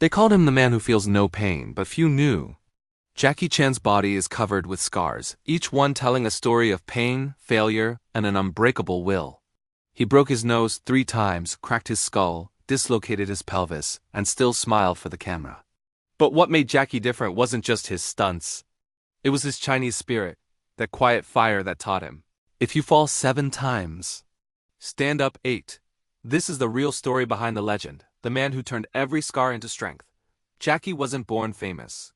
They called him the man who feels no pain, but few knew. Jackie Chan's body is covered with scars, each one telling a story of pain, failure, and an unbreakable will. He broke his nose 3 times, cracked his skull, dislocated his pelvis, and still smiled for the camera. But what made Jackie different wasn't just his stunts. It was his Chinese spirit, that quiet fire that taught him. If you fall 7 times, stand up 8. This is the real story behind the legend, the man who turned every scar into strength. Jackie wasn't born famous.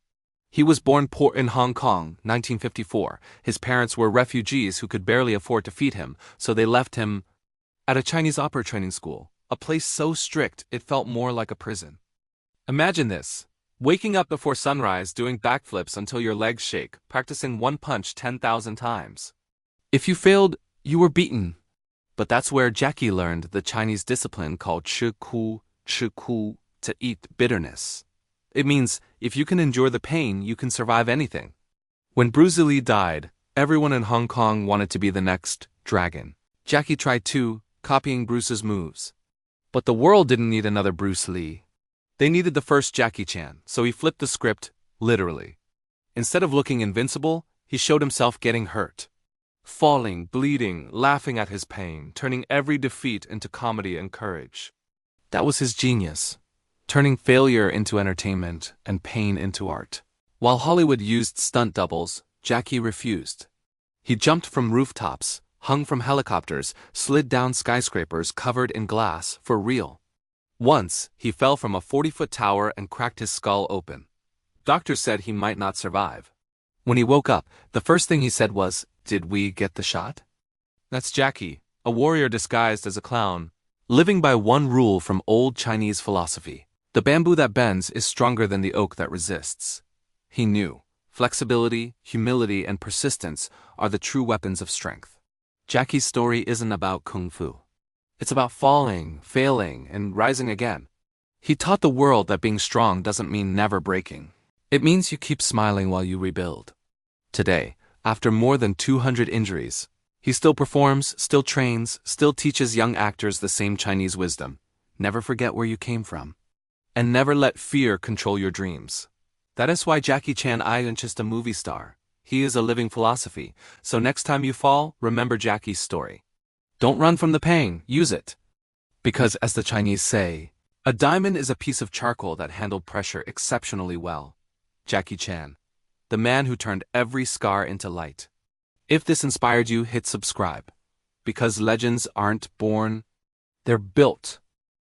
He was born poor in Hong Kong, 1954. His parents were refugees who could barely afford to feed him, so they left him at a Chinese opera training school, a place so strict it felt more like a prison. Imagine this. Waking up before sunrise doing backflips until your legs shake, practicing one punch 10,000 times. If you failed, you were beaten. But that's where Jackie learned the Chinese discipline called 吃苦, to eat bitterness. It means if you can endure the pain, you can survive anything. When Bruce Lee died, everyone in Hong Kong wanted to be the next dragon. Jackie tried too, copying Bruce's moves. But the world didn't need another Bruce Lee. They needed the first Jackie Chan, so he flipped the script, literally. Instead of looking invincible, he showed himself getting hurt. Falling, bleeding, laughing at his pain, turning every defeat into comedy and courage. That was his genius, turning failure into entertainment and pain into art. While Hollywood used stunt doubles, Jackie refused. He jumped from rooftops, hung from helicopters, slid down skyscrapers covered in glass for real. Once, he fell from a 40-foot tower and cracked his skull open. Doctors said he might not survive. When he woke up, the first thing he said was, "Did we get the shot?" That's Jackie, a warrior disguised as a clown, living by one rule from old Chinese philosophy. The bamboo that bends is stronger than the oak that resists. He knew flexibility, humility, and persistence are the true weapons of strength. Jackie's story isn't about kung fu. It's about falling, failing, and rising again. He taught the world that being strong doesn't mean never breaking. It means you keep smiling while you rebuild. Today, after more than 200 injuries, he still performs, still trains, still teaches young actors the same Chinese wisdom. Never forget where you came from. And never let fear control your dreams. That is why Jackie Chan isn't just a movie star. He is a living philosophy. So next time you fall, remember Jackie's story. Don't run from the pain, use it. Because as the Chinese say, a diamond is a piece of charcoal that handled pressure exceptionally well. Jackie Chan, the man who turned every scar into light. If this inspired you, hit subscribe. Because legends aren't born, they're built.